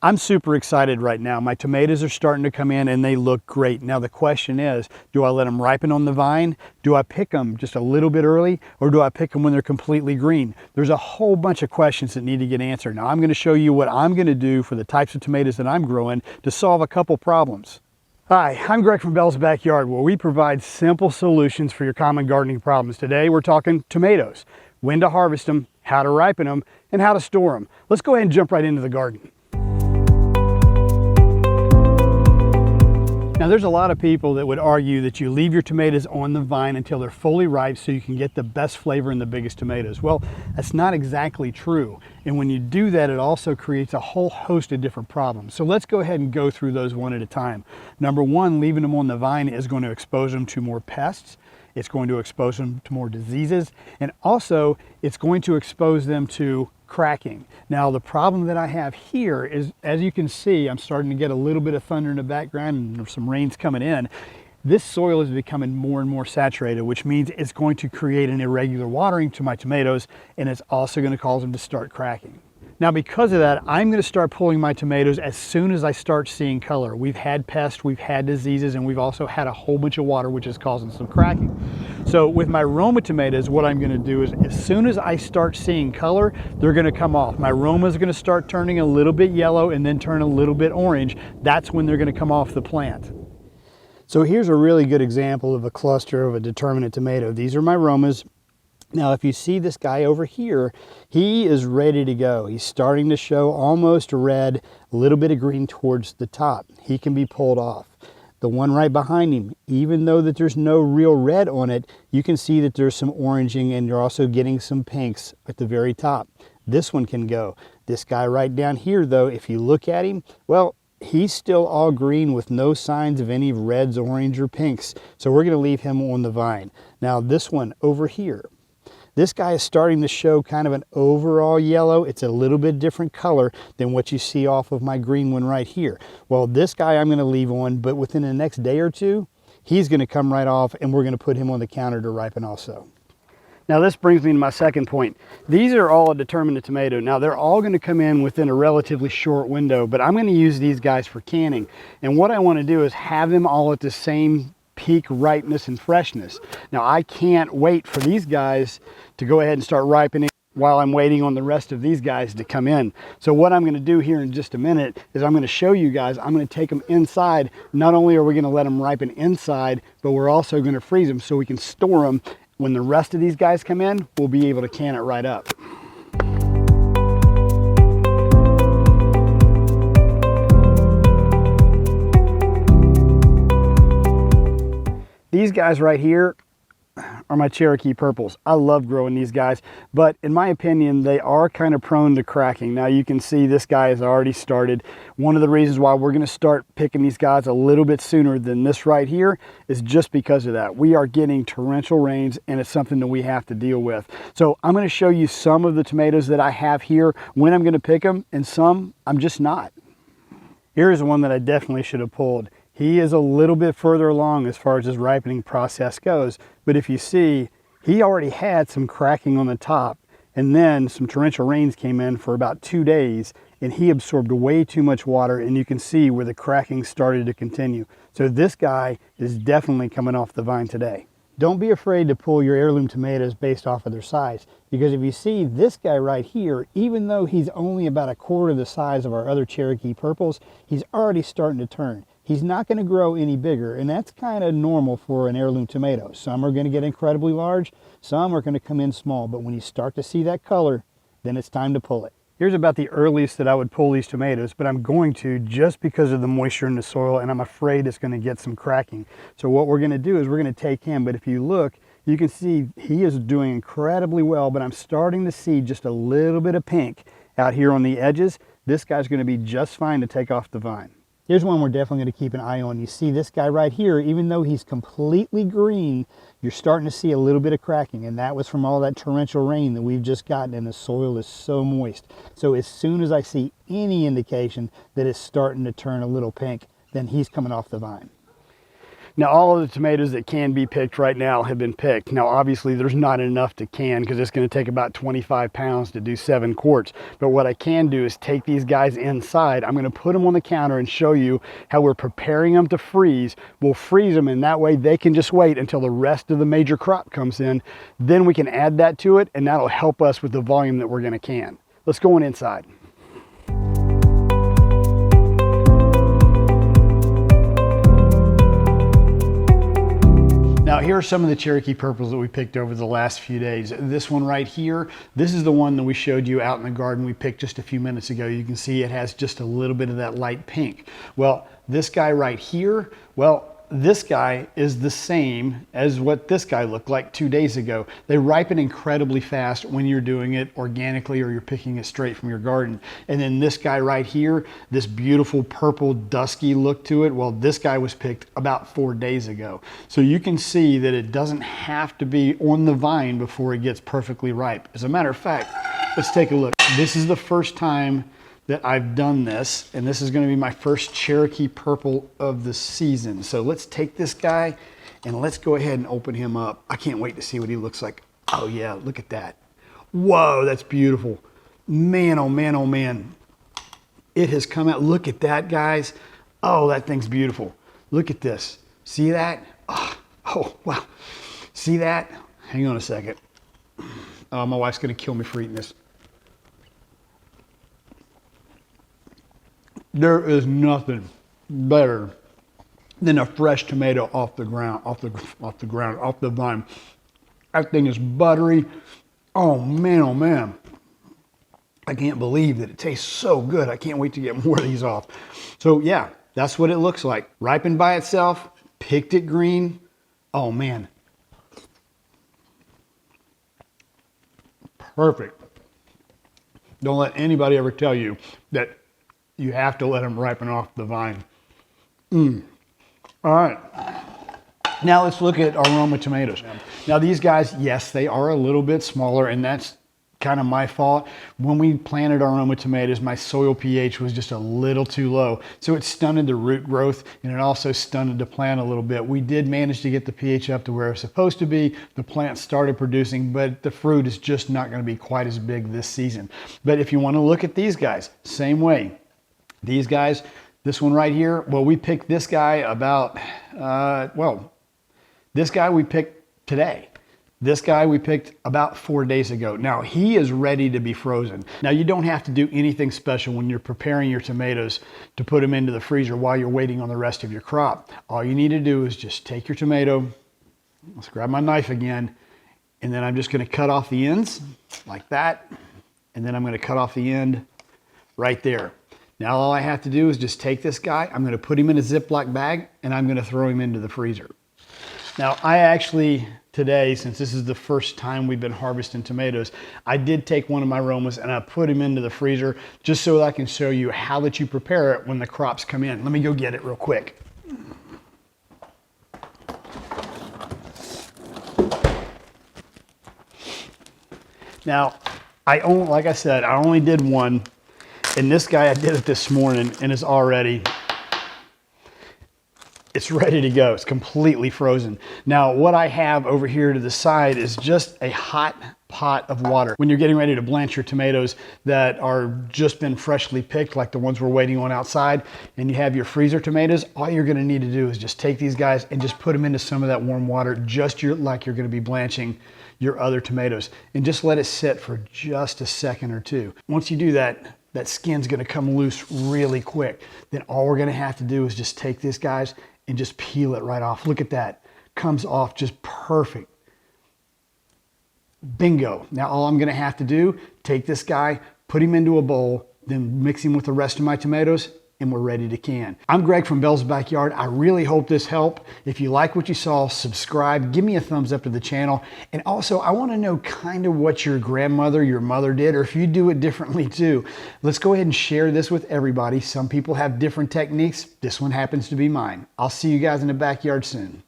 I'm super excited right now. My tomatoes are starting to come in and they look great. Now the question is, do I let them ripen on the vine? Do I pick them just a little bit early, or do I pick them when they're completely green? There's a whole bunch of questions that need to get answered. Now I'm going to show you what I'm going to do for the types of tomatoes that I'm growing to solve a couple problems. Hi, I'm Greg from Bell's Backyard, where we provide simple solutions for your common gardening problems. Today we're talking tomatoes, when to harvest them, how to ripen them, and how to store them. Let's go ahead and jump right into the garden. Now there's a lot of people that would argue that you leave your tomatoes on the vine until they're fully ripe so you can get the best flavor and the biggest tomatoes. Well, that's not exactly true. And when you do that, it also creates a whole host of different problems. So let's go ahead and go through those one at a time. Number one, leaving them on the vine is going to expose them to more pests. It's going to expose them to more diseases. And also, it's going to expose them to cracking. Now the problem that I have here is, as you can see, I'm starting to get a little bit of thunder in the background and there's some rains coming in. This soil is becoming more and more saturated, which means it's going to create an irregular watering to my tomatoes, and it's also going to cause them to start cracking. Now because of that, I'm going to start pulling my tomatoes as soon as I start seeing color. We've had pests, we've had diseases, and we've also had a whole bunch of water, which is causing some cracking. So with my Roma tomatoes, what I'm going to do is, as soon as I start seeing color, they're going to come off. My Roma is going to start turning a little bit yellow and then turn a little bit orange. That's when they're going to come off the plant. So here's a really good example of a cluster of a determinate tomato. These are my Romas. Now, if you see this guy over here, he is ready to go. He's starting to show almost red, a little bit of green towards the top. He can be pulled off. The one right behind him, even though that there's no real red on it, you can see that there's some oranging, and you're also getting some pinks at the very top. This one can go. This guy right down here, though, if you look at him, well, he's still all green with no signs of any reds, orange, or pinks. So we're going to leave him on the vine. Now this one over here, this guy is starting to show kind of an overall yellow. It's a little bit different color than what you see off of my green one right here. Well, this guy I'm going to leave on, but within the next day or two, he's going to come right off, and we're going to put him on the counter to ripen also. Now this brings me to my second point. These are all a determinate tomato. Now they're all going to come in within a relatively short window, but I'm going to use these guys for canning. And what I want to do is have them all at the same peak ripeness and freshness. Now I can't wait for these guys to go ahead and start ripening while I'm waiting on the rest of these guys to come in. So what I'm going to do here in just a minute is I'm going to show you guys, I'm going to take them inside. Not only are we going to let them ripen inside, but we're also going to freeze them so we can store them. When the rest of these guys come in, we'll be able to can it right up. These guys right here are my Cherokee purples. I love growing these guys, but in my opinion, they are kind of prone to cracking. Now you can see this guy has already started. One of the reasons why we're going to start picking these guys a little bit sooner than this right here is just because of that. We are getting torrential rains, and it's something that we have to deal with. So I'm going to show you some of the tomatoes that I have here, when I'm going to pick them, and some I'm just not. Here's one that I definitely should have pulled. He is a little bit further along as far as his ripening process goes, but if you see, he already had some cracking on the top, and then some torrential rains came in for about 2 days, and he absorbed way too much water, and you can see where the cracking started to continue. So this guy is definitely coming off the vine today. Don't be afraid to pull your heirloom tomatoes based off of their size, because if you see this guy right here, even though he's only about a quarter the size of our other Cherokee purples, he's already starting to turn. He's not going to grow any bigger, and that's kind of normal for an heirloom tomato. Some are going to get incredibly large, some are going to come in small, but when you start to see that color, then it's time to pull it. Here's about the earliest that I would pull these tomatoes, but I'm going to just because of the moisture in the soil, and I'm afraid it's going to get some cracking. So what we're going to do is we're going to take him, but if you look, you can see he is doing incredibly well, but I'm starting to see just a little bit of pink out here on the edges. This guy's going to be just fine to take off the vine. Here's one we're definitely going to keep an eye on. You see this guy right here, even though he's completely green, you're starting to see a little bit of cracking, and that was from all that torrential rain that we've just gotten, and the soil is so moist. So as soon as I see any indication that it's starting to turn a little pink, then he's coming off the vine. Now, all of the tomatoes that can be picked right now have been picked. Now, obviously, there's not enough to can because it's going to take about 25 pounds to do 7 quarts. But what I can do is take these guys inside. I'm going to put them on the counter and show you how we're preparing them to freeze. We'll freeze them, and that way they can just wait until the rest of the major crop comes in. Then we can add that to it, and that'll help us with the volume that we're going to can. Let's go on inside. Now, here are some of the Cherokee purples that we picked over the last few days. This one right here, this is the one that we showed you out in the garden we picked just a few minutes ago. You can see it has just a little bit of that light pink. Well, this guy right here, well, this guy is the same as what this guy looked like 2 days ago. They ripen incredibly fast when you're doing it organically or you're picking it straight from your garden. And then this guy right here, this beautiful purple dusky look to it, well, this guy was picked about 4 days ago. So you can see that it doesn't have to be on the vine before it gets perfectly ripe. As a matter of fact, let's take a look. This is the first time that I've done this, and this is going to be my first Cherokee purple of the season. So let's take this guy and let's go ahead and open him up. I can't wait to see what he looks like. Oh yeah, look at that. Whoa, that's beautiful. Man, oh man, oh man. It has come out. Look at that, guys. Oh, that thing's beautiful. Look at this. See that? Oh wow. See that? Hang on a second. Oh, my wife's going to kill me for eating this. There is nothing better than a fresh tomato off the ground, off the vine. That thing is buttery. Oh man, I can't believe that it tastes so good. I can't wait to get more of these off. So yeah, that's what it looks like. Ripened by itself, picked it green. Oh man. Perfect. Don't let anybody ever tell you that you have to let them ripen off the vine. All right. Now let's look at aroma tomatoes. Now these guys, yes, they are a little bit smaller, and that's kind of my fault. When we planted aroma tomatoes, my soil pH was just a little too low. So it stunted the root growth, and it also stunted the plant a little bit. We did manage to get the pH up to where it's supposed to be. The plant started producing, but the fruit is just not going to be quite as big this season. But if you want to look at these guys, same way. These guys, this one right here, well, we picked this guy about, this guy we picked today. This guy we picked about 4 days ago. Now, he is ready to be frozen. Now, you don't have to do anything special when you're preparing your tomatoes to put them into the freezer while you're waiting on the rest of your crop. All you need to do is just take your tomato, let's grab my knife again, and then I'm just going to cut off the ends like that, and then I'm going to cut off the end right there. Now all I have to do is just take this guy, I'm going to put him in a Ziploc bag, and I'm going to throw him into the freezer. Now I actually, today, since this is the first time we've been harvesting tomatoes, I did take one of my aromas and I put him into the freezer just so that I can show you how that you prepare it when the crops come in. Let me go get it real quick. Now, like I said, I only did one. And this guy, I did it this morning, and it's ready to go. It's completely frozen. Now, what I have over here to the side is just a hot pot of water. When you're getting ready to blanch your tomatoes that are just been freshly picked, like the ones we're waiting on outside, and you have your freezer tomatoes, all you're gonna need to do is just take these guys and just put them into some of that warm water, just like you're gonna be blanching your other tomatoes, and just let it sit for just a second or two. Once you do that, that skin's gonna come loose really quick. Then all we're gonna have to do is just take this, guys, and just peel it right off. Look at that, comes off just perfect. Bingo. Now all I'm gonna have to do, take this guy, put him into a bowl, then mix him with the rest of my tomatoes, and we're ready to can. I'm Greg from Bell's Backyard. I really hope this helped. If you like what you saw, subscribe, give me a thumbs up to the channel. And also, I wanna know kind of what your grandmother, your mother did, or if you do it differently too. Let's go ahead and share this with everybody. Some people have different techniques. This one happens to be mine. I'll see you guys in the backyard soon.